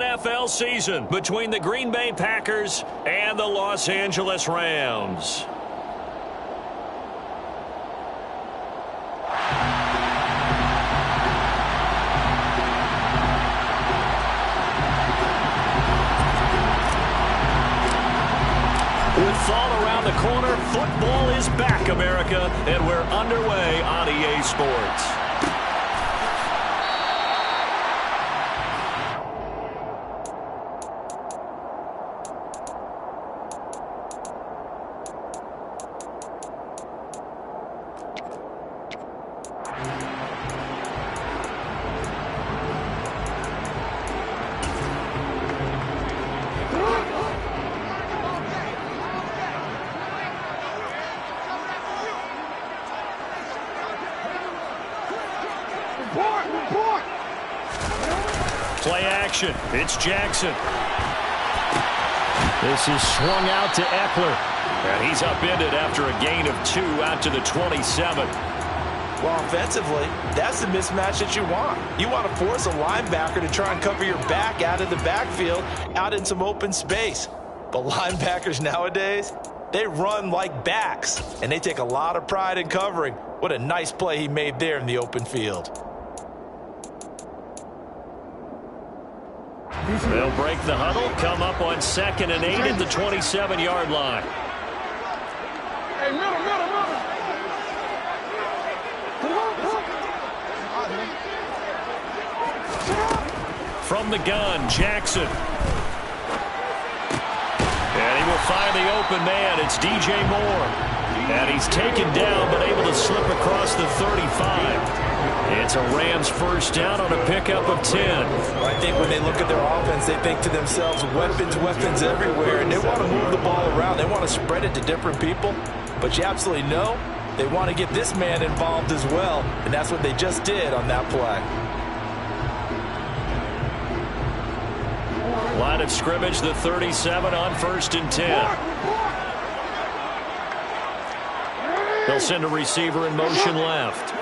NFL season between the Green Bay Packers and the Los Angeles Rams. With fall around the corner, football is back, America, and we're underway on EA Sports. Play action. It's Jackson. This is swung out to Eckler. And he's upended after a gain of 2 out to the 27. Well, offensively, that's the mismatch that you want. You want to force a linebacker to try and cover your back out of the backfield, out in some open space. But linebackers nowadays, they run like backs, and they take a lot of pride in covering. What a nice play he made there in the open field. They'll break the huddle, come up on 2nd and 8 at the 27-yard line. Hey, middle. From the gun, Jackson. And he will find the open man. It's DJ Moore. And he's taken down, but able to slip across the 35. It's a Rams first down on a pickup of 10. I think when they look at their offense, they think to themselves, weapons everywhere, and they want to move the ball around. They want to spread it to different people. But you absolutely know they want to get this man involved as well, and that's what they just did on that play. Line of scrimmage, the 37 on 1st and 10. They'll send a receiver in motion left.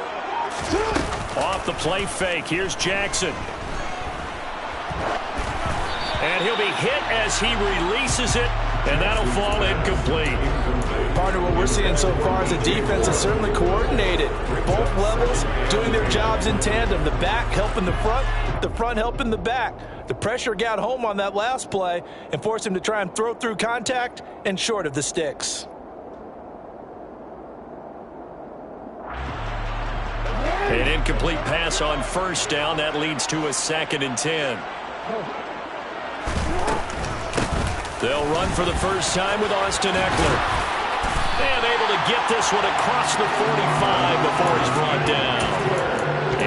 Off the play fake, here's Jackson. And he'll be hit as he releases it, and that'll fall incomplete. Partner, what we're seeing so far is the defense is certainly coordinated. Both levels doing their jobs in tandem. The back helping the front helping the back. The pressure got home on that last play and forced him to try and throw through contact and short of the sticks. An incomplete pass on 1st down. That leads to a 2nd and 10. They'll run for the first time with Austin Eckler. And able to get this one across the 45 before he's brought down.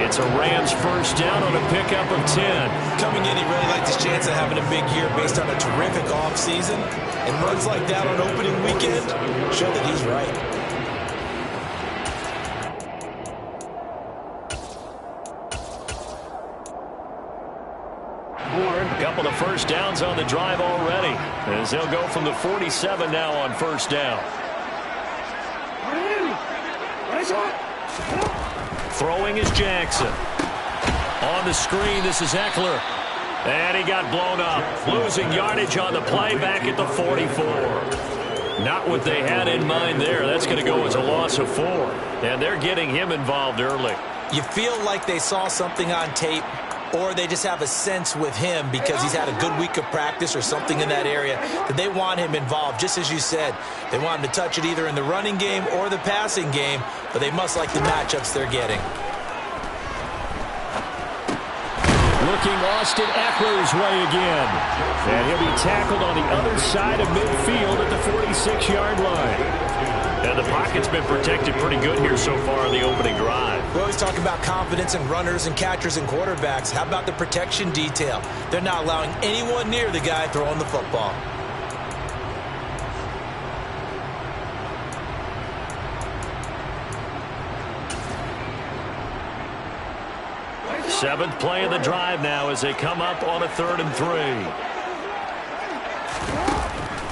It's a Rams first down on a pickup of 10. Coming in, he really liked his chance of having a big year based on a terrific offseason. And runs like that on opening weekend show that he's right. A couple of first downs on the drive already, as they'll go from the 47 now on 1st down. Throwing is Jackson. On the screen, this is Eckler. And he got blown up. Losing yardage on the play back at the 44. Not what they had in mind there. That's going to go as a loss of 4. And they're getting him involved early. You feel like they saw something on tape, or they just have a sense with him because he's had a good week of practice or something in that area that they want him involved. Just as you said, they want him to touch it either in the running game or the passing game, but they must like the matchups they're getting. Looking Austin Eckler's way again. And he'll be tackled on the other side of midfield at the 46-yard line. And the pocket's been protected pretty good here so far in the opening drive. We always talk about confidence in runners and catchers and quarterbacks. How about the protection detail? They're not allowing anyone near the guy throwing the football. Seventh play of the drive now as they come up on a 3rd and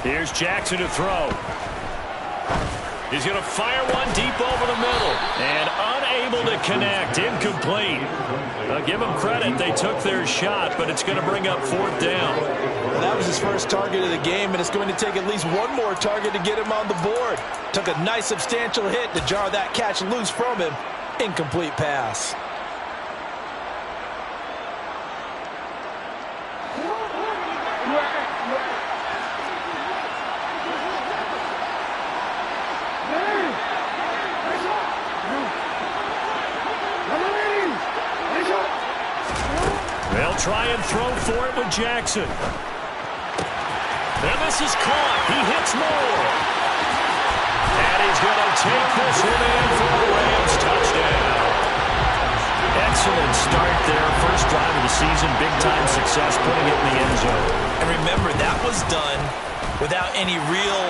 3. Here's Jackson to throw. He's going to fire one deep over the middle. And unable to connect. Incomplete. Give them credit. They took their shot, but it's going to bring up 4th down. Well, that was his first target of the game, and it's going to take at least one more target to get him on the board. Took a nice substantial hit to jar that catch loose from him. Incomplete pass. They'll try and throw for it with Jackson. And this is caught. He hits more. And he's going to take this one in for the Rams touchdown. Excellent start there. First drive of the season. Big-time success putting it in the end zone. And remember, that was done without any real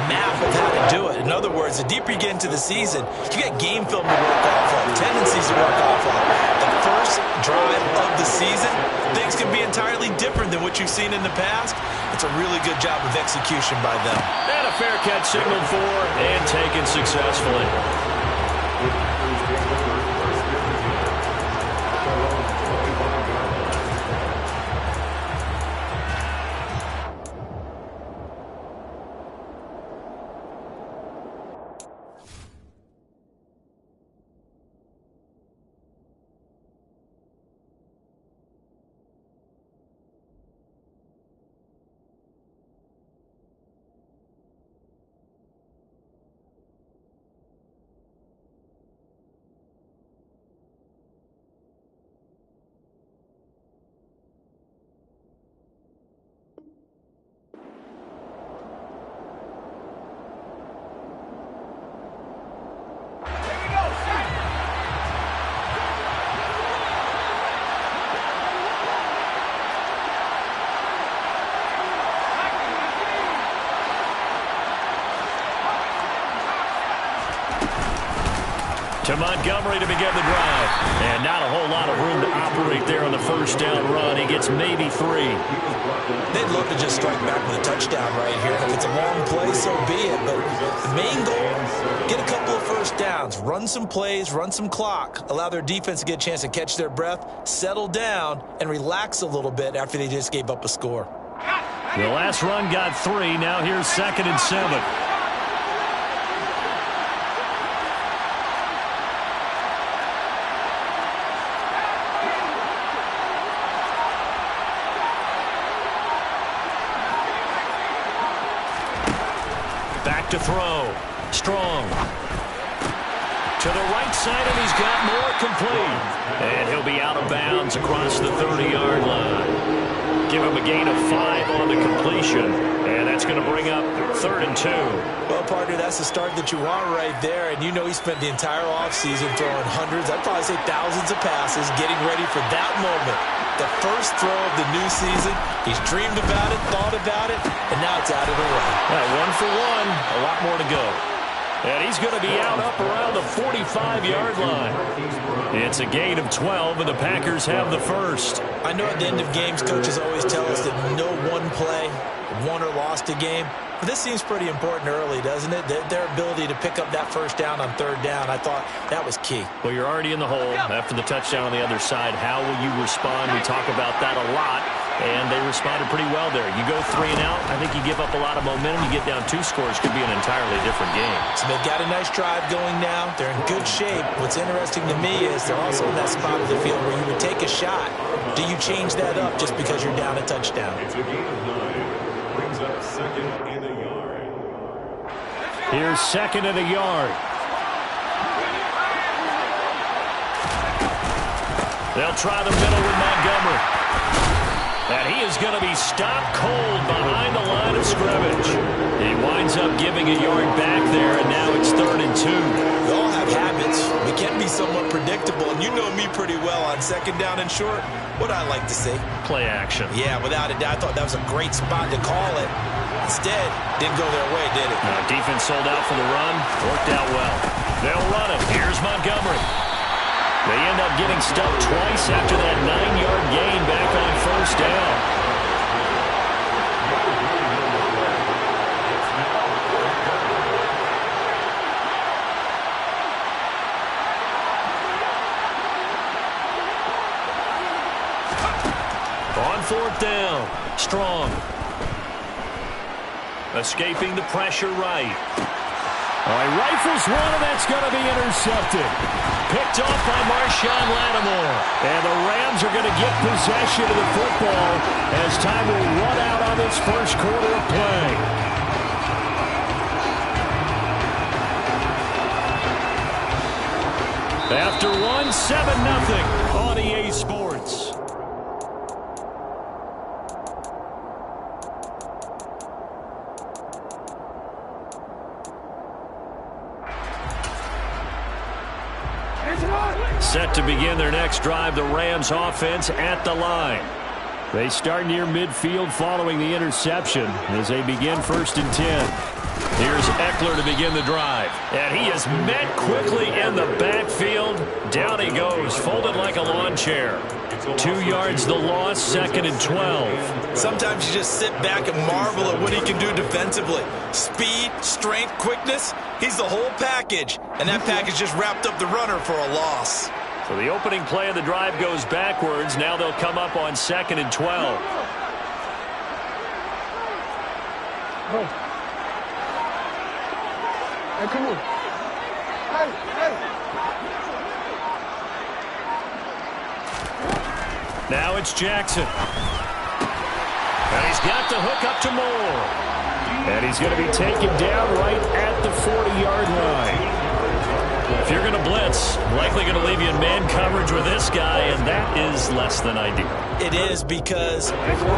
map of how to do it. In other words, the deeper you get into the season, you got game film to work off of, tendencies to work off of. The first drive of the season, things can be entirely different than what you've seen in the past. It's a really good job of execution by them. And a fair catch signaled for and taken successfully. To Montgomery to begin the drive. And not a whole lot of room to operate there on the first down run. He gets maybe 3. They'd love to just strike back with a touchdown right here. If it's a long play, so be it. But the main goal, get a couple of first downs, run some plays, run some clock, allow their defense to get a chance to catch their breath, settle down, and relax a little bit after they just gave up a score. The last run got 3. Now here's 2nd and 7. To throw. Strong. To the right side, and he's got more complete. And he'll be out of bounds across the 30-yard line. Give him a gain of 5 on the completion. And that's going to bring up 3rd and 2. Well, partner, that's the start that you want right there. And you know he spent the entire offseason throwing hundreds, I'd probably say thousands of passes, getting ready for that moment. The first throw of the new season. He's dreamed about it, thought about it, and now it's out of the way. Right, 1 for 1, a lot more to go. And he's going to be out up around the 45-yard line. It's a gain of 12, and the Packers have the first. I know at the end of games, coaches always tell us that no one play won or lost a game. But this seems pretty important early, doesn't it? Their ability to pick up that first down on 3rd down, I thought that was key. Well, you're already in the hole after the touchdown on the other side. How will you respond? We talk about that a lot, and they responded pretty well there. You go 3 and out, I think you give up a lot of momentum. You get down 2 scores, could be an entirely different game. So they've got a nice drive going now. They're in good shape. What's interesting to me is they're also in that spot of the field where you would take a shot. Do you change that up just because you're down a touchdown? It's a gain of 9. Brings up 2nd and a yard. Here's 2nd and a yard. They'll try the middle with Montgomery. And he is going to be stopped cold behind the line of scrimmage. He winds up giving a yard back there, and now it's 3rd and 2. We all have habits. We can be somewhat predictable, and you know me pretty well on 2nd down and short. What I like to see. Play action. Yeah, without a doubt. I thought that was a great spot to call it. Instead, didn't go their way, did it? No, defense sold out for the run. Worked out well. They'll run it. Here's Montgomery. They end up getting stuffed twice after that 9-yard gain back on 1st down. strong. Escaping the pressure right. He rifles one, and that's going to be intercepted. Picked off by Marshawn Lattimore. And the Rams are going to get possession of the football as time will run out on this first quarter of play. After one, 7-0 on EA Sports. Set to begin their next drive, the Rams offense at the line. They start near midfield following the interception as they begin 1st and 10. Here's Eckler to begin the drive. And he is met quickly in the backfield. Down he goes, folded like a lawn chair. 2 yards the loss, 2nd and 12. Sometimes you just sit back and marvel at what he can do defensively. Speed, strength, quickness, he's the whole package. And that package just wrapped up the runner for a loss. So the opening play of the drive goes backwards. Now they'll come up on 2nd and 12. Hey, come on. Hey, hey. Now it's Jackson. And he's got the hook up to Moore. And he's going to be taken down right at the 40-yard line. If you're going to blitz, likely going to leave you in man coverage with this guy, and that is less than ideal. It is, because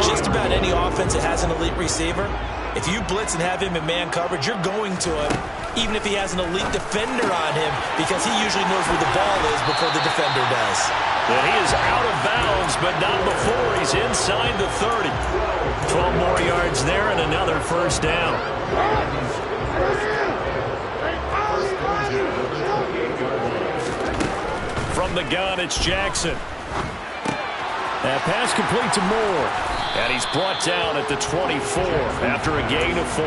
just about any offense that has an elite receiver, if you blitz and have him in man coverage, you're going to him, even if he has an elite defender on him, because he usually knows where the ball is before the defender does. And he is out of bounds, but not before. He's inside the 30. 12 more yards there and another first down. From the gun, it's Jackson. That pass complete to Moore. And he's brought down at the 24 after a gain of 4.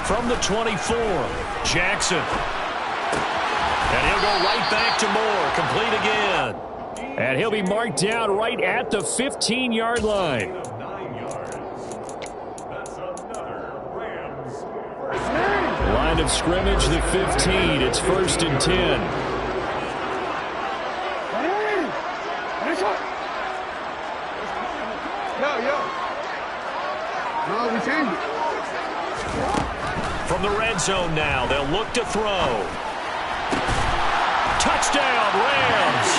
From the 24, Jackson. And he'll go right back to Moore. Complete again. And he'll be marked down right at the 15-yard line. 9 yards. That's another Rams. Line of scrimmage, the 15. It's 1st and 10. No, we changed it. From the red zone now, they'll look to throw. Touchdown, Rams!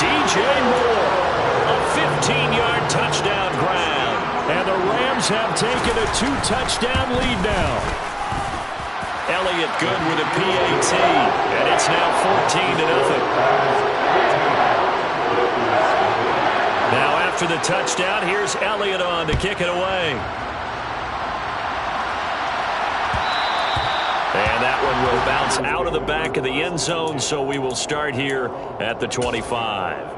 DJ Moore, a 15-yard touchdown grab. And the Rams have taken a 2-touchdown lead now. Elliott good with a PAT, and it's now 14-0. Now after the touchdown, here's Elliott on to kick it away. And that one will bounce out of the back of the end zone, so we will start here at the 25.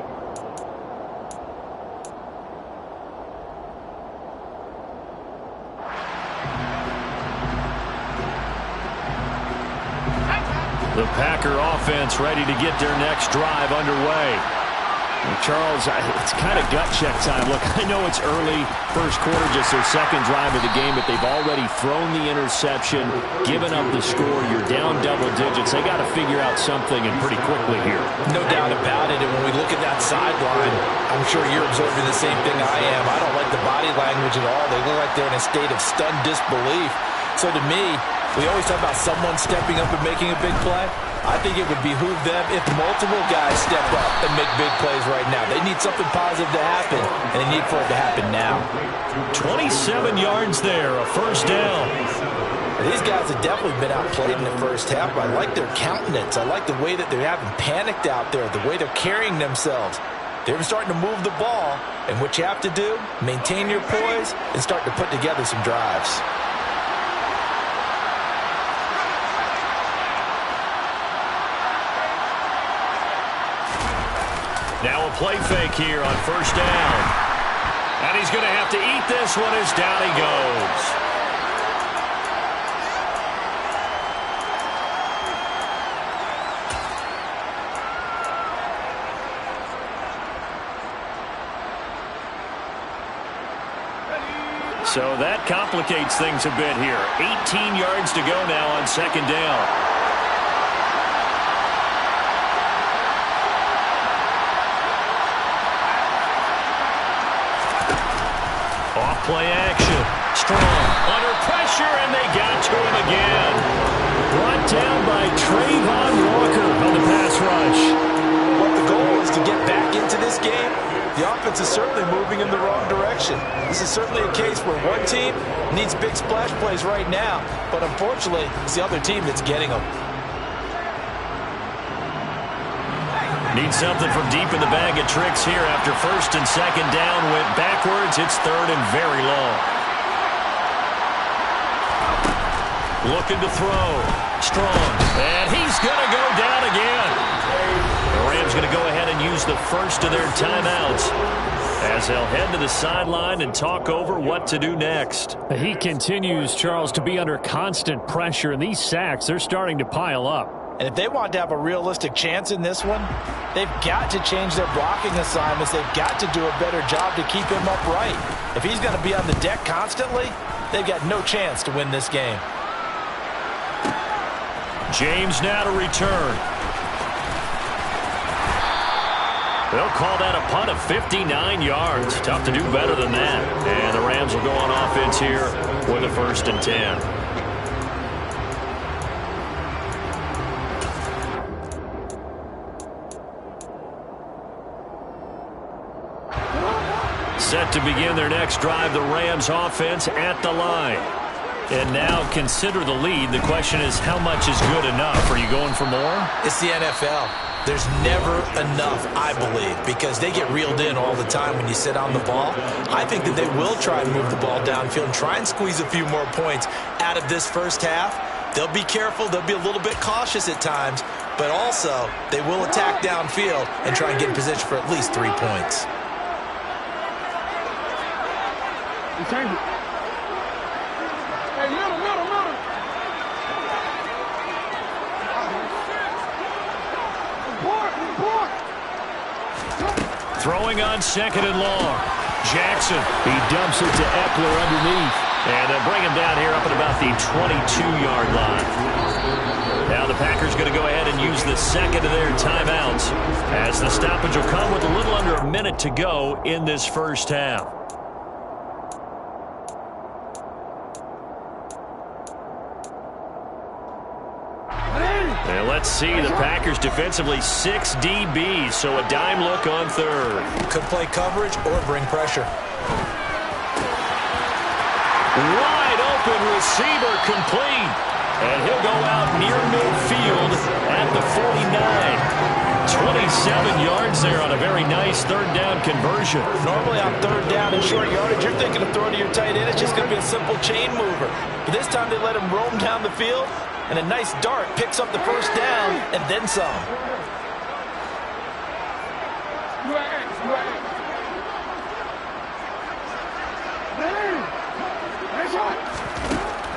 The Packer offense ready to get their next drive underway. And Charles, it's kind of gut check time. Look, I know it's early, first quarter, just their second drive of the game, but they've already thrown the interception, given up the score. You're down double digits. They got to figure out something, and pretty quickly here. No doubt about it. And when we look at that sideline, I'm sure you're observing the same thing I am. I don't like the body language at all. They look like they're in a state of stunned disbelief. So to me, we always talk about someone stepping up and making a big play. I think it would behoove them if multiple guys step up and make big plays right now. They need something positive to happen, and they need for it to happen now. 27 yards there, a first down. These guys have definitely been outplayed in the first half, but I like their countenance. I like the way that they haven't panicked out there, the way they're carrying themselves. They're starting to move the ball, and what you have to do, maintain your poise and start to put together some drives. Now a play fake here on first down. And he's going to have to eat this one as down he goes. So that complicates things a bit here. 18 yards to go now on second down. Off play action. Strong. Under pressure, and they got to him again. Brought down by Trayvon Walker on the pass rush. What the goal is to get back into this game. The offense is certainly moving in the wrong direction. This is certainly a case where one team needs big splash plays right now, but unfortunately, it's the other team that's getting them. Need something from deep in the bag of tricks here after first and second down went backwards. It's third and very long. Looking to throw. Strong. And he's going to go down again. The Rams going to go ahead and use the first of their timeouts as they'll head to the sideline and talk over what to do next. He continues, Charles, to be under constant pressure, and these sacks, they're starting to pile up. And if they want to have a realistic chance in this one, they've got to change their blocking assignments. They've got to do a better job to keep him upright. If he's going to be on the deck constantly, they've got no chance to win this game. James now to return. They'll call that a punt of 59 yards. Tough to do better than that. And the Rams will go on offense here with a 1st and 10. Set to begin their next drive, the Rams offense at the line. And now consider the lead. The question is, how much is good enough? Are you going for more? It's the NFL. There's never enough, I believe, because they get reeled in all the time when you sit on the ball. I think that they will try and move the ball downfield and try and squeeze a few more points out of this first half. They'll be careful. They'll be a little bit cautious at times, but also they will attack downfield and try and get in position for at least 3 points. You change it. Hey, middle. Throwing on second and long. Jackson. He dumps it to Eckler underneath. And they'll bring him down here up at about the 22-yard line. Now the Packers going to go ahead and use the second of their timeouts as the stoppage will come with a little under a minute to go in this first half. And let's see, the Packers defensively 6 DBs, so a dime look on third. Could play coverage or bring pressure. Wide open receiver complete. And he'll go out near midfield at the 49. 27 yards there on a very nice third down conversion. Normally on third down and short yardage, you're thinking of throwing to your tight end. It's just going to be a simple chain mover. But this time they let him roam down the field, and a nice dart picks up the first down and then some.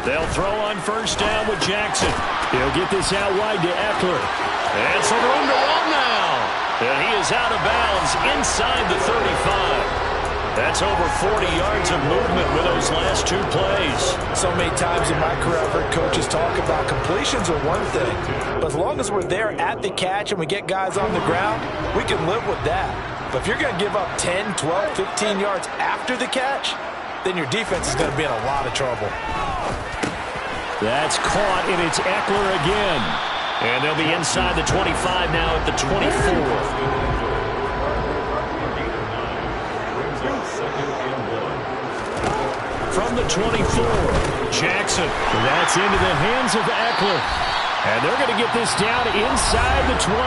They'll throw on first down with Jackson. He'll get this out wide to Eckler. And some room to run now. And he is out of bounds inside the 35. That's over 40 yards of movement with those last 2 plays. So many times in my career, I've heard coaches talk about completions are one thing. But as long as we're there at the catch and we get guys on the ground, we can live with that. But if you're going to give up 10, 12, 15 yards after the catch, then your defense is going to be in a lot of trouble. That's caught, and it's Eckler again. And they'll be inside the 25 now at the 24. From the 24, Jackson. That's into the hands of Eckler. And they're going to get this down inside the 20.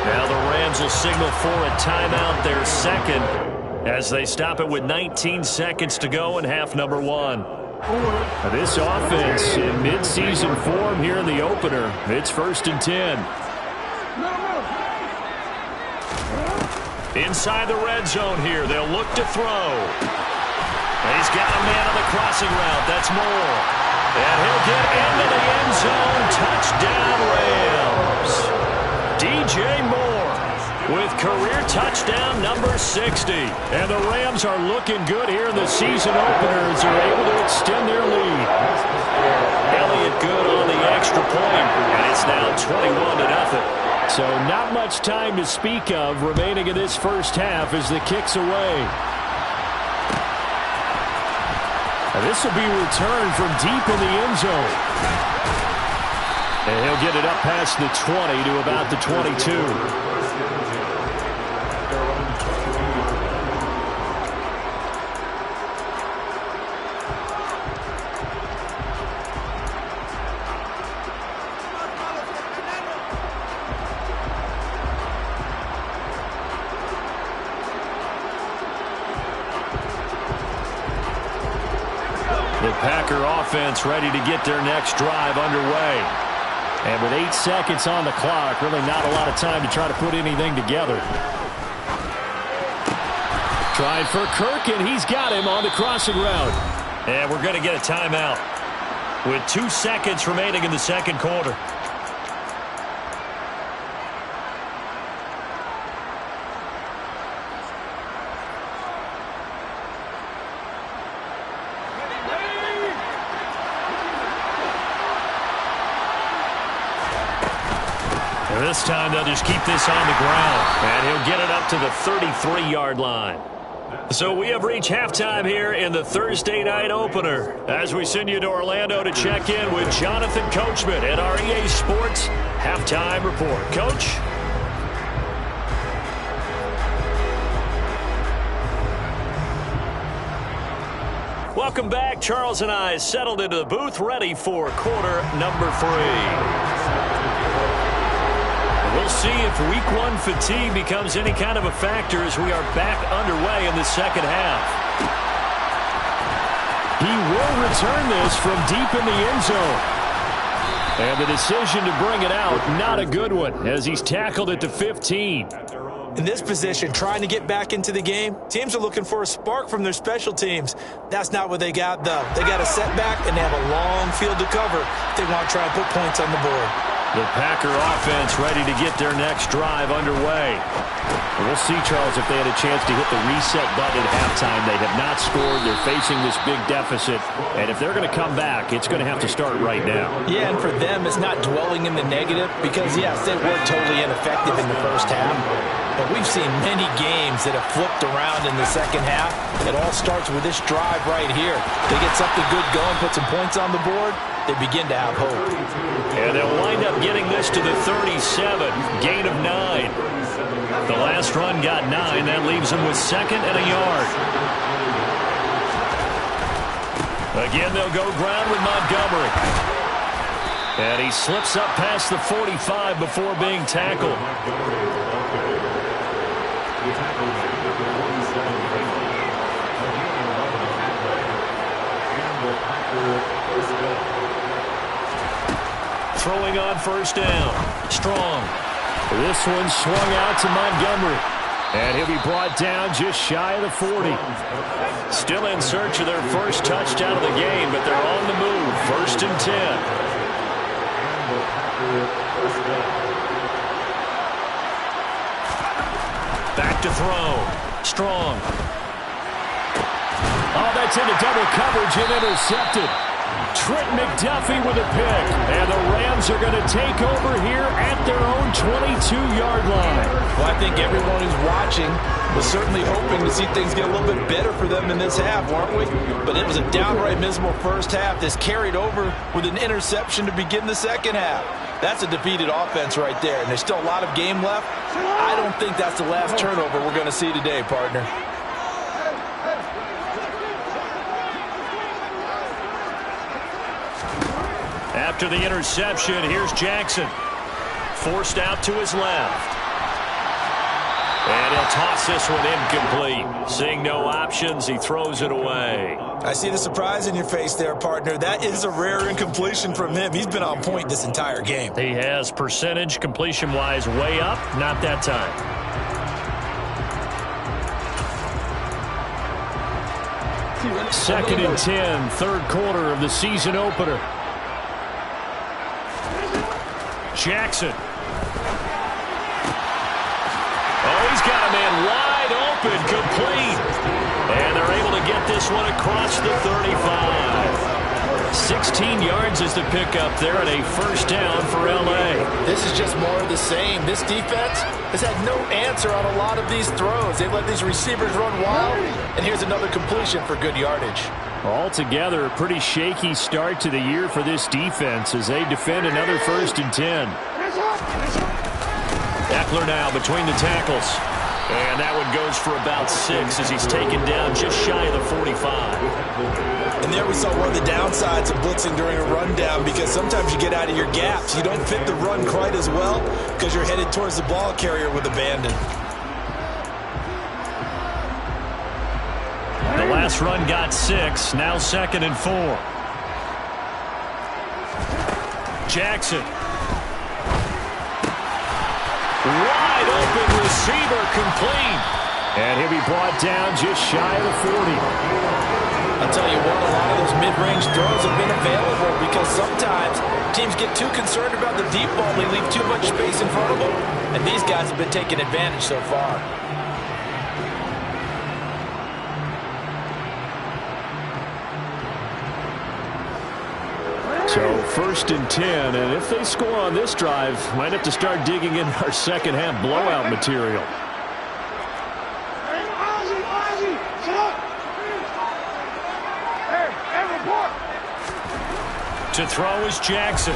Now the Rams will signal for a timeout, their second, as they stop it with 19 seconds to go in half number 1. This offense in midseason form here in the opener. It's 1st and 10. Inside the red zone here. They'll look to throw. And he's got a man on the crossing route. That's Moore. And he'll get into the end zone. Touchdown, Rams. DJ Moore with career touchdown number 60. And the Rams are looking good here in the season opener as they're able to extend their lead. Elliott good on the extra point. And it's now 21-0. So not much time to speak of remaining in this first half as the kick's away. And this will be returned from deep in the end zone. And he'll get it up past the 20 to about the 22. Packer offense ready to get their next drive underway. And with 8 seconds on the clock, really not a lot of time to try to put anything together. Trying for Kirk, and he's got him on the crossing route. And we're going to get a timeout with 2 seconds remaining in the second quarter. This time they'll just keep this on the ground. And he'll get it up to the 33-yard line. So we have reached halftime here in the Thursday night opener as we send you to Orlando to check in with Jonathan Coachman at our EA Sports Halftime Report. Coach? Welcome back. Charles and I settled into the booth ready for quarter number 3. We'll see if week 1 fatigue becomes any kind of a factor as we are back underway in the second half. He will return this from deep in the end zone. And the decision to bring it out, not a good one, as he's tackled at the 15. In this position, trying to get back into the game, teams are looking for a spark from their special teams. That's not what they got, though. They got a setback, and they have a long field to cover if they want to try and put points on the board. The Packer offense ready to get their next drive underway. We'll see, Charles, if they had a chance to hit the reset button at halftime. They have not scored. They're facing this big deficit. And if they're going to come back, it's going to have to start right now. Yeah, and for them, it's not dwelling in the negative because, yes, they were totally ineffective in the first half. But we've seen many games that have flipped around in the second half. It all starts with this drive right here. They get something good going, put some points on the board, they begin to have hope. And they'll wind up getting this to the 37, gain of 9. The last run got 9. That leaves them with 2nd and a yard. Again, they'll go ground with Montgomery. And he slips up past the 45 before being tackled. Throwing on first down. Strong. This one swung out to Montgomery. And he'll be brought down just shy of the 40. Still in search of their first touchdown of the game, but they're on the move. 1st and 10. Back to throw. Strong. Oh, that's into double coverage and intercepted. Trent McDuffie with a pick. And the Rams are going to take over here at their own 22-yard line. Well, I think everyone who's watching was certainly hoping to see things get a little bit better for them in this half, weren't we? But it was a downright miserable first half. This carried over with an interception to begin the second half. That's a defeated offense right there, and there's still a lot of game left. I don't think that's the last turnover we're going to see today, partner. After the interception, here's Jackson. Forced out to his left. And he'll toss this one incomplete. Seeing no options, he throws it away. I see the surprise in your face there, partner. That is a rare incompletion from him. He's been on point this entire game. He has percentage completion-wise way up. Not that time. Second and 10, third quarter of the season opener. Jackson. Oh, he's got a man wide open, complete. And they're able to get this one across the 35. 16 yards is the pickup there and a first down for L.A. This is just more of the same. This defense has had no answer on a lot of these throws. They've let these receivers run wild, and here's another completion for good yardage. Altogether, a pretty shaky start to the year for this defense as they defend another first and 10. Eckler now between the tackles. And that one goes for about 6 as he's taken down just shy of the 45. And there we saw one of the downsides of blitzing during a rundown, because sometimes you get out of your gaps. You don't fit the run quite as well because you're headed towards the ball carrier with abandon. The last run got 6. Now second and 4. Jackson. Wide open receiver, complete. And he'll be brought down just shy of the 40. I'll tell you what, a lot of those mid-range throws have been available because sometimes teams get too concerned about the deep ball. They leave too much space in front of them. And these guys have been taking advantage so far. So first and 10, and if they score on this drive, might have to start digging in our second half blowout material. To throw is Jackson.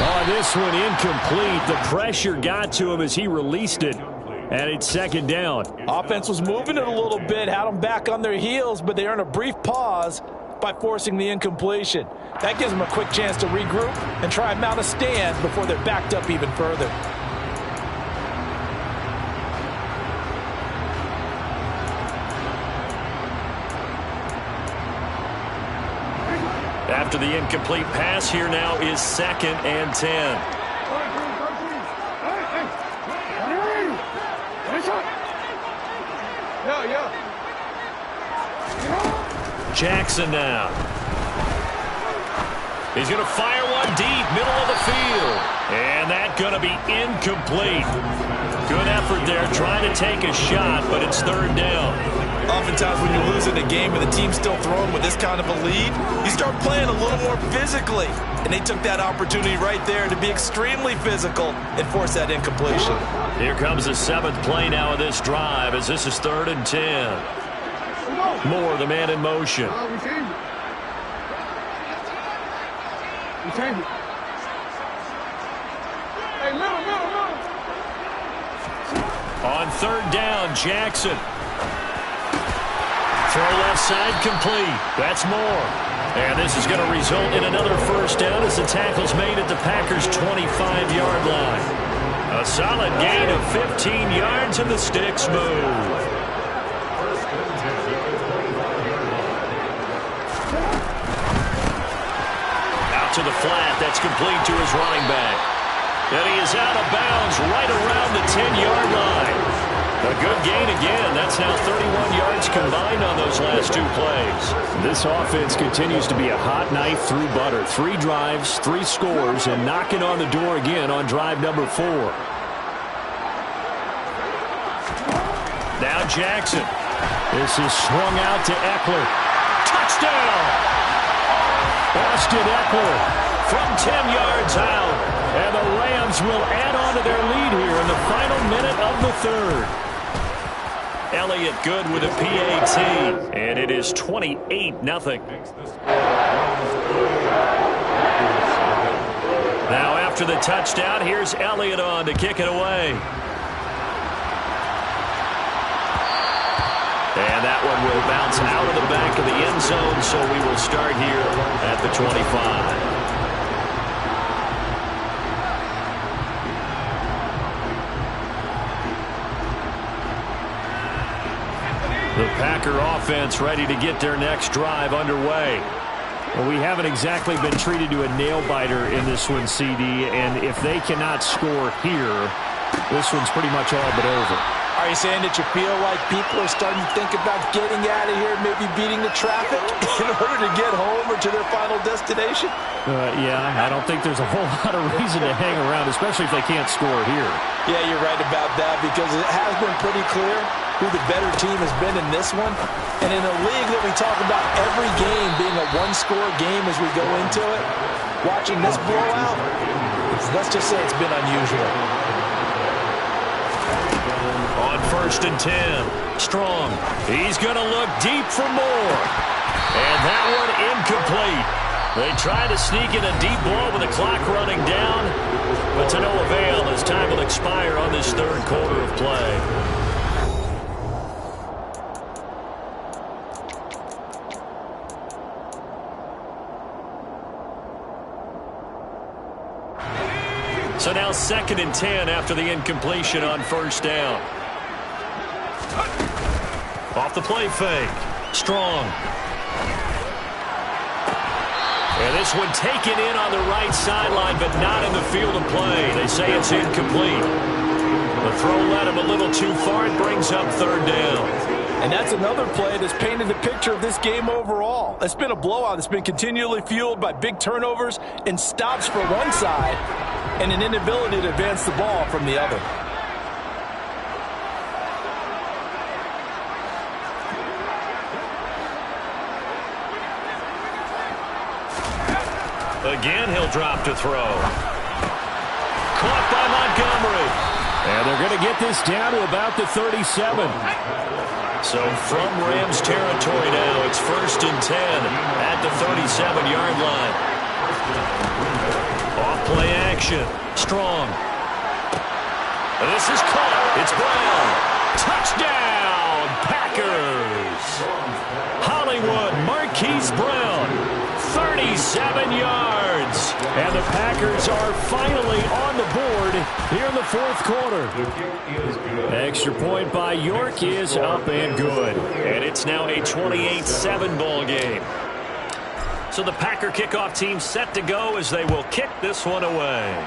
Oh, this one incomplete. The pressure got to him as he released it. And it's second down. Offense was moving it a little bit, had them back on their heels, but they earned a brief pause by forcing the incompletion. That gives them a quick chance to regroup and try and mount a stand before they're backed up even further. After the incomplete pass, here now is second and 10. Jackson now. He's going to fire one deep, middle of the field. And that's going to be incomplete. Good effort there, trying to take a shot, but it's third down. Oftentimes when you're losing a game and the team's still throwing with this kind of a lead, you start playing a little more physically. And they took that opportunity right there to be extremely physical and force that incompletion. Here comes the 7th play now of this drive as this is third and 10. Moore, the man in motion. On third down, Jackson. Throw left side complete. That's Moore. And this is going to result in another first down as the tackle's made at the Packers' 25-yard line. A solid gain of 15 yards and the sticks move. To the flat, that's complete to his running back. And he is out of bounds right around the 10-yard line. A good gain again. That's now 31 yards combined on those last 2 plays. This offense continues to be a hot knife through butter. 3 drives, 3 scores, and knocking on the door again on drive number 4. Now Jackson. This is swung out to Eckler. Touchdown! Austin Eckler from 10 yards out. And the Rams will add on to their lead here in the final minute of the third. Elliott good with a PAT. And it is 28-0. Now after the touchdown, here's Elliott on to kick it away. And that one will bounce out of the back of the end zone, so we will start here at the 25. The Packer offense ready to get their next drive underway. Well, we haven't exactly been treated to a nail-biter in this one, CD, and if they cannot score here, this one's pretty much all but over. Are you saying that you feel like people are starting to think about getting out of here, maybe beating the traffic in order to get home or to their final destination? Yeah, I don't think there's a whole lot of reason to hang around, especially if they can't score here. Yeah, you're right about that because it has been pretty clear who the better team has been in this one. And in a league that we talk about every game being a one-score game as we go into it, watching this blowout, let's just say it's been unusual. On 1st and 10, Strong. He's going to look deep for more. And that one incomplete. They try to sneak in a deep ball with the clock running down, but to no avail as time will expire on this third quarter of play. So now 2nd and 10 after the incompletion on 1st down. Off the play fake. Strong. And this one taken in on the right sideline, but not in the field of play. They say it's incomplete. The throw led him a little too far. It brings up 3rd down. And that's another play that's painted the picture of this game overall. It's been a blowout that's been continually fueled by big turnovers and stops for one side and an inability to advance the ball from the other. Again, he'll drop to throw. Caught by Montgomery. And they're going to get this down to about the 37. So from Rams territory now, it's 1st and 10 at the 37-yard line. Off play action. Strong. This is caught. It's Brown. Touchdown, Packers. Hollywood Marquise Brown. 37 yards. And the Packers are finally on the board here in the 4th quarter. Extra point by York is up and good. And it's now a 28-7 ball game. So the Packer kickoff team set to go as they will kick this one away.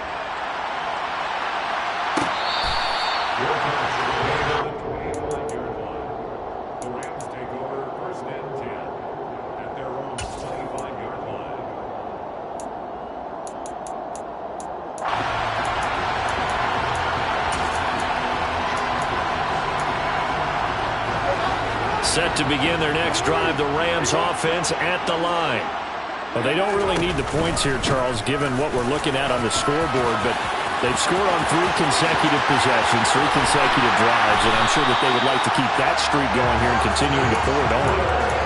Set to begin their next drive, the Rams offense at the line. Well, they don't really need the points here, Charles, given what we're looking at on the scoreboard, but they've scored on 3 consecutive possessions, 3 consecutive drives, and I'm sure that they would like to keep that streak going here and continuing to pour it on.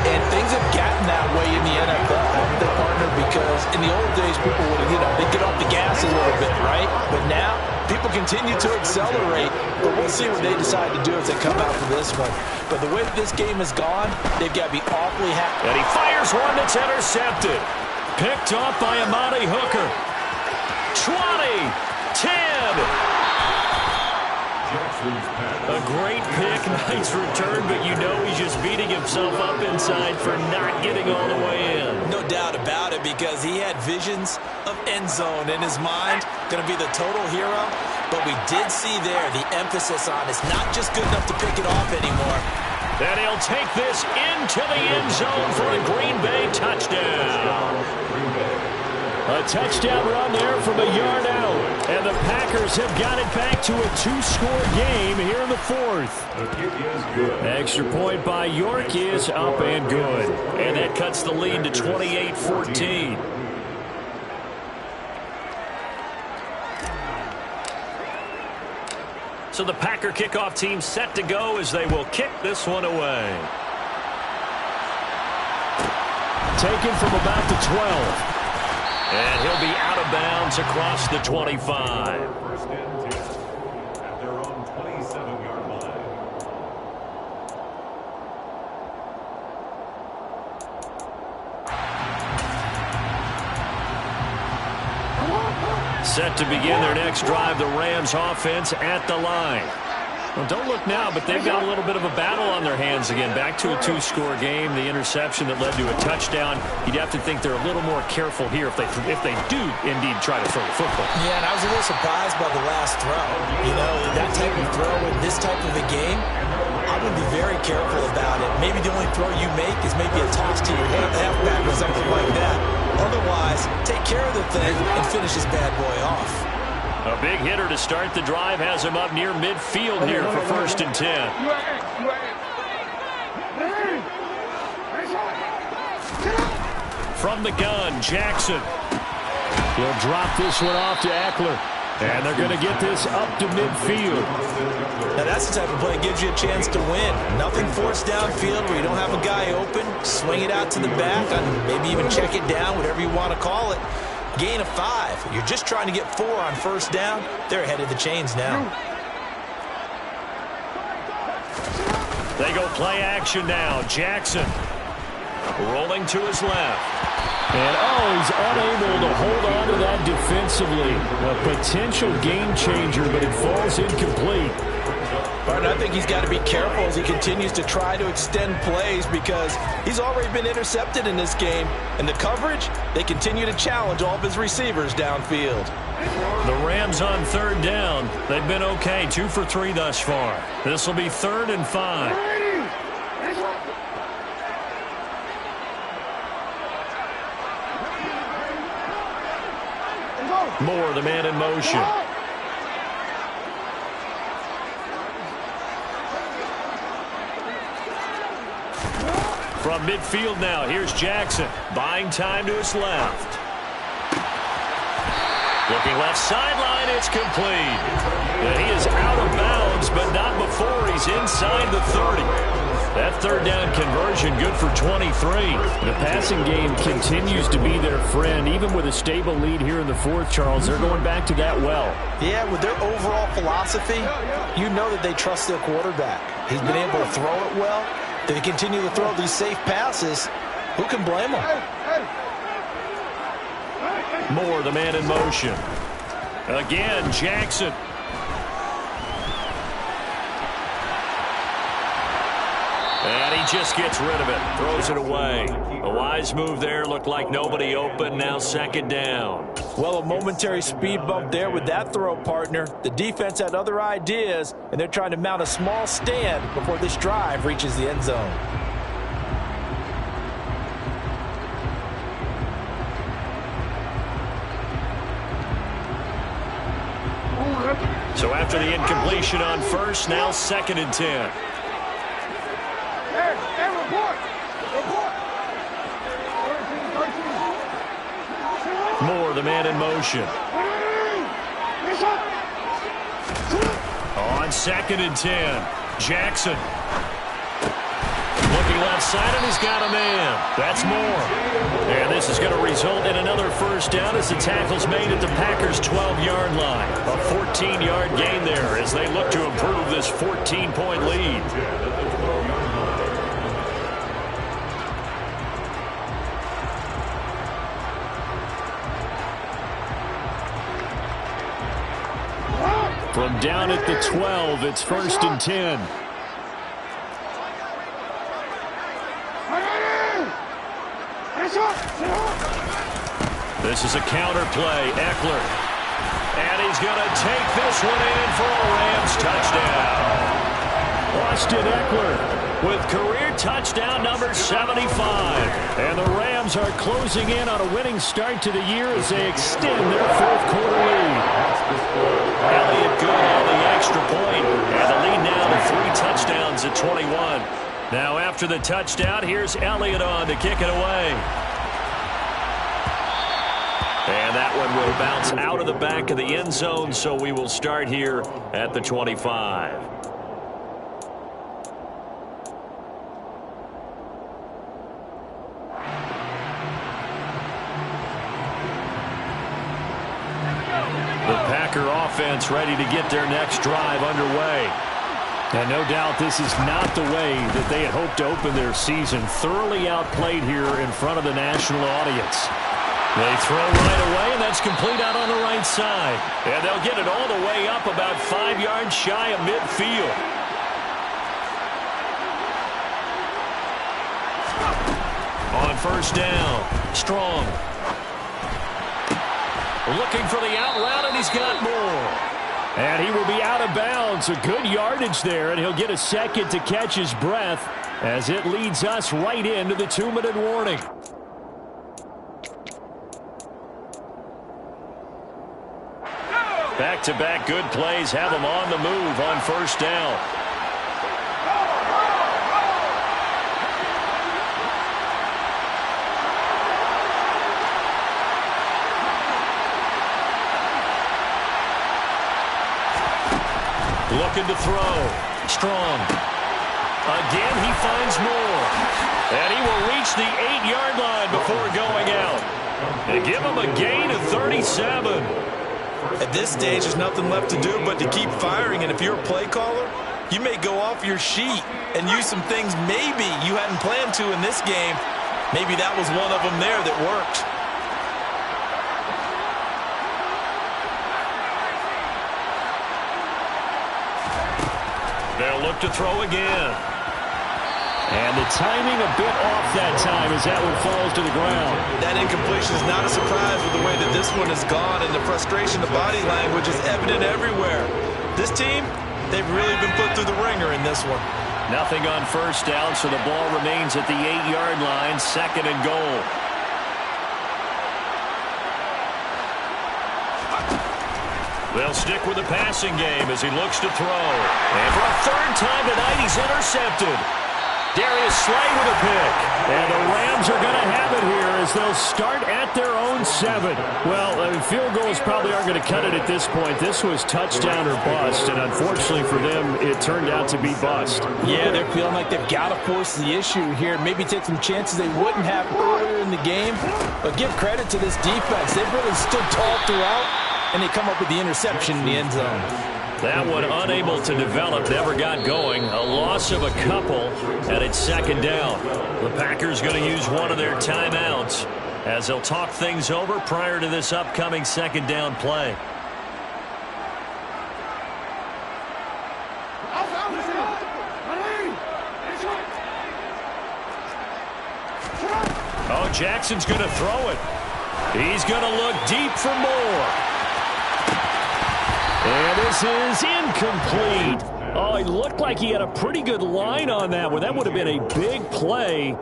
And things have gotten that way in the NFL, haven't they, partner? Because in the old days, people would, they'd get off the gas a little bit, right? But now, people continue to accelerate, but we'll see what they decide to do as they come out for this one. But the way that this game has gone, they've got to be awfully happy. And he fires one that's intercepted. Picked off by Amani Hooker. 20, 10. A great pick, nice return, but you know he's just beating himself up inside for not getting all the way in. No doubt about it, because he had visions of end zone in his mind. Going to be the total hero. But we did see there the emphasis on it's not just good enough to pick it off anymore. And he'll take this into the end zone for a Green Bay touchdown. A touchdown run there from a yard out. And the Packers have got it back to a 2-score game here in the 4th. Extra point by York is up and good. And that cuts the lead to 28-14. So the Packer kickoff team set to go as they will kick this one away. Taken from about the 12. And he'll be out of bounds across the 25. First and 10 at their own 27-yard line. Set to begin their next drive, the Rams offense at the line. Well, don't look now, but they've got a little bit of a battle on their hands again. Back to a two-score game. The interception that led to a touchdown. You'd have to think they're a little more careful here if they do indeed try to throw the football. Yeah, and I was a little surprised by the last throw. You know, that type of throw in this type of a game, I would be very careful about it. Maybe the only throw you make is maybe a toss to your halfback or something like that. Otherwise, take care of the thing and finish this bad boy off. A big hitter to start the drive has him up near midfield here for 1st and 10. From the gun, Jackson. He'll drop this one off to Eckler. And they're going to get this up to midfield. Now that's the type of play that gives you a chance to win. Nothing forced downfield where you don't have a guy open. Swing it out to the back and maybe even check it down, whatever you want to call it. Gain of 5. You're just trying to get 4 on 1st down. They're ahead of the chains now. They go play action now. Jackson rolling to his left. And, he's unable to hold on to that defensively. A potential game changer, but it falls incomplete. But I think he's got to be careful as he continues to try to extend plays because he's already been intercepted in this game. And the coverage, they continue to challenge all of his receivers downfield. The Rams on 3rd down. They've been okay, 2 for 3 thus far. This will be 3rd and 5. Moore, the man in motion. From midfield now, here's Jackson. Buying time to his left. Looking left sideline, it's complete. And he is out of bounds, but not before he's inside the 30. That 3rd down conversion good for 23. The passing game continues to be their friend. Even with a stable lead here in the 4th, Charles, they're going back to that well. Yeah, with their overall philosophy, you know that they trust their quarterback. He's been able to throw it well. They continue to throw these safe passes. Who can blame them? Moore, the man in motion. Again, Jackson. And he just gets rid of it. Throws it away. A wise move there. Looked like nobody open. Now 2nd down. Well, a momentary speed bump there with that throw, partner. The defense had other ideas, and they're trying to mount a small stand before this drive reaches the end zone. So after the incompletion on 1st, now 2nd and 10. Moore, the man in motion. On 2nd and 10, Jackson. Looking left side, and he's got a man. That's Moore. And this is going to result in another 1st down as the tackle's made at the Packers' 12-yard line. A 14-yard gain there as they look to improve this 14-point lead. From down at the 12, it's 1st and 10. This is a counter play. Eckler. And he's going to take this one in for a Rams touchdown. Austin Eckler with career touchdown number 75. And the Rams are closing in on a winning start to the year as they extend their 4th quarter lead. Elliott good on the extra point. And the lead now to 3 touchdowns at 21. Now after the touchdown, here's Elliott on to kick it away. And that one will bounce out of the back of the end zone, so we will start here at the 25. The Packer offense ready to get their next drive underway. And no doubt this is not the way that they had hoped to open their season. Thoroughly outplayed here in front of the national audience. They throw right away, and that's complete out on the right side. And they'll get it all the way up about 5 yards shy of midfield. On first down, Strong. Looking for the out route, and he's got more. And he will be out of bounds. A good yardage there, and he'll get a second to catch his breath as it leads us right into the 2-minute warning. Back-to-back good plays have them on the move on first down. Looking to throw. Strong. Again, he finds more. And he will reach the 8-yard line before going out. They give him a gain of 37. At this stage, there's nothing left to do but to keep firing. And if you're a play caller, you may go off your sheet and use some things maybe you hadn't planned to in this game. Maybe that was one of them there that worked. They'll look to throw again. And the timing a bit off that time as that one falls to the ground. That incompletion is not a surprise with the way that this one has gone, and the frustration, the body language is evident everywhere. This team, they've really been put through the ringer in this one. Nothing on first down, so the ball remains at the 8-yard line, 2nd and goal. They'll stick with the passing game as he looks to throw. And for a 3rd time tonight, he's intercepted. Darius Slay with a pick. And the Rams are going to have it here as they'll start at their own 7. Well, field goals probably aren't going to cut it at this point. This was touchdown or bust, and unfortunately for them, it turned out to be bust. Yeah, they're feeling like they've got to force the issue here. Maybe take some chances they wouldn't have earlier in the game. But give credit to this defense. They've really stood tall throughout, and they come up with the interception in the end zone. That one unable to develop, never got going. A loss of a couple, and it's 2nd down. The Packers going to use one of their timeouts as they'll talk things over prior to this upcoming 2nd down play. Oh, Jackson's going to throw it. He's going to look deep for more. And this is incomplete. Oh, it looked like he had a pretty good line on that one. That would have been a big play,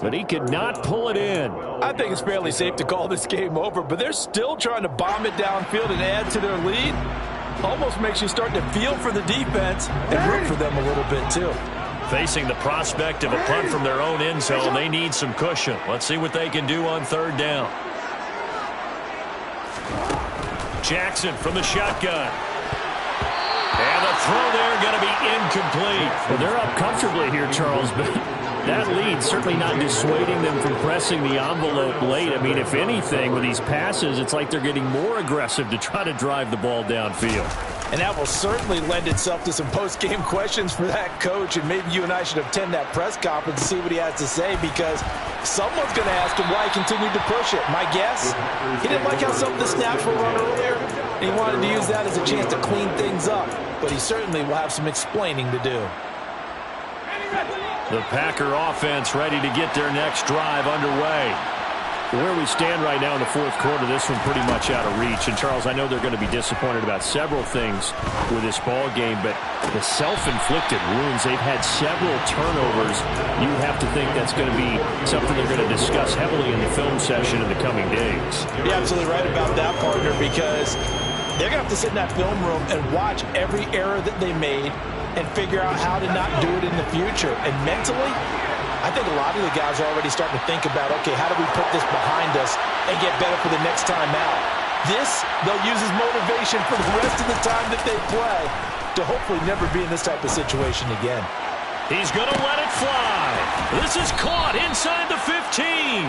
but he could not pull it in. I think it's fairly safe to call this game over, but they're still trying to bomb it downfield and add to their lead. Almost makes you start to feel for the defense and root for them a little bit, too. Facing the prospect of a punt from their own end zone, they need some cushion. Let's see what they can do on 3rd down. Jackson from the shotgun. And the throw there going to be incomplete. Well, they're up comfortably here, Charles, but that lead certainly not dissuading them from pressing the envelope late. I mean, if anything, with these passes, it's like they're getting more aggressive to try to drive the ball downfield. And that will certainly lend itself to some post-game questions for that coach, and maybe you and I should attend that press conference to see what he has to say, because someone's going to ask him why he continued to push it. My guess, he didn't like how some of the snaps were run earlier, and he wanted to use that as a chance to clean things up, but he certainly will have some explaining to do. The Packer offense ready to get their next drive underway. Where we stand right now in the 4th quarter, this one pretty much out of reach. And, Charles, I know they're going to be disappointed about several things with this ball game, but the self-inflicted wounds, they've had several turnovers. You have to think that's going to be something they're going to discuss heavily in the film session in the coming days. You're absolutely right about that, partner, because they're going to have to sit in that film room and watch every error that they made and figure out how to not do it in the future. And mentally, I think a lot of the guys are already starting to think about, okay, how do we put this behind us and get better for the next time out? This, they'll use as motivation for the rest of the time that they play to hopefully never be in this type of situation again. He's going to let it fly. This is caught inside the 15.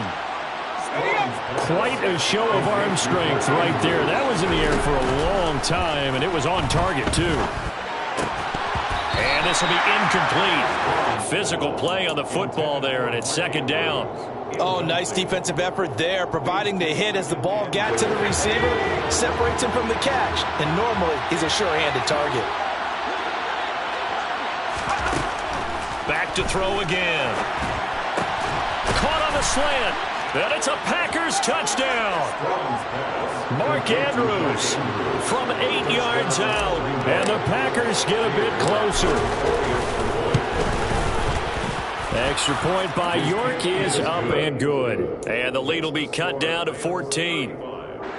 Quite a show of arm strength right there. That was in the air for a long time, and it was on target, too. And this will be incomplete. Physical play on the football there, and it's second down. Oh, nice defensive effort there, providing the hit as the ball got to the receiver, separates him from the catch, and normally he's a sure-handed target. Back to throw again. Caught on the slant, and it's a Packers touchdown. Mark Andrews from 8 yards out, and the Packers get a bit closer. Extra point by York is up and good. And the lead will be cut down to 14.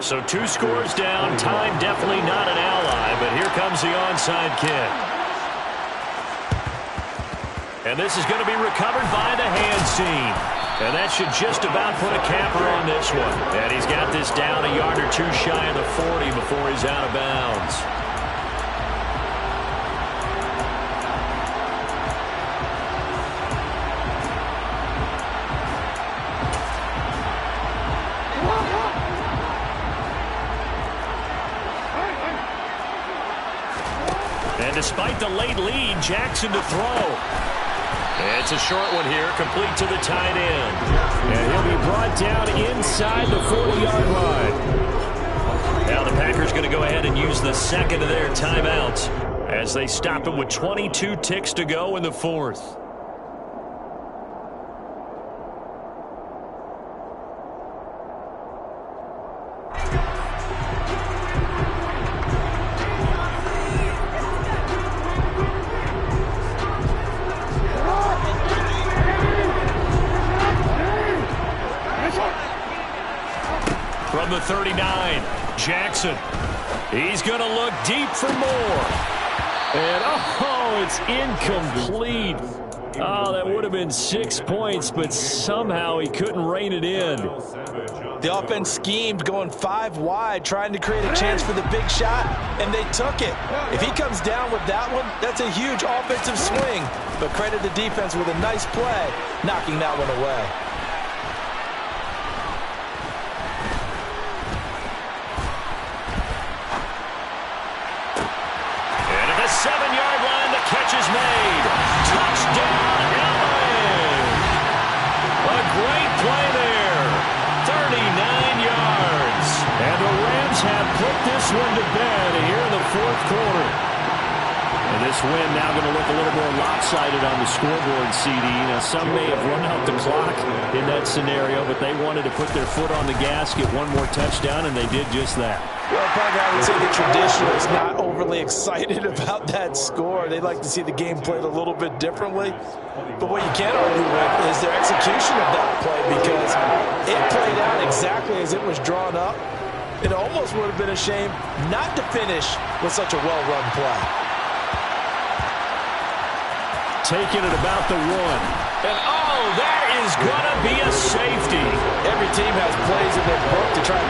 So 2 scores down. Time definitely not an ally, but here comes the onside kick. And this is going to be recovered by the hands team. And that should just about put a capper on this one. And he's got this down a yard or 2 shy of the 40 before he's out of bounds. And despite the late lead, Jackson to throw. It's a short one here, complete to the tight end. And he'll be brought down inside the 40-yard line. Now the Packers going to go ahead and use the second of their timeouts as they stop him with 22 ticks to go in the 4th. From the 39, Jackson. He's going to look deep for more. And, oh, it's incomplete. Oh, that would have been 6 points, but somehow he couldn't rein it in. The offense schemed, going 5 wide, trying to create a chance for the big shot, and they took it. If he comes down with that one, that's a huge offensive swing. But credit the defense with a nice play, knocking that one away. And at the 7-yard line, the catch is made. Touchdown, LA! A great play there. 39 yards. And the Rams have put this one to bed here in the 4th quarter. And this win now going to look a little more lopsided on the scoreboard, CD. Now, some may have run out the clock in that scenario, but they wanted to put their foot on the gas, get one more touchdown, and they did just that. Well, Parker, I would say the traditionalists not overly excited about that score. They'd like to see the game played a little bit differently. But what you can't argue with is their execution of that play, because it played out exactly as it was drawn up. It almost would have been a shame not to finish with such a well-run play. Taking it about the 1. And, oh, that is going to be a safety. Every team has plays in their book to try and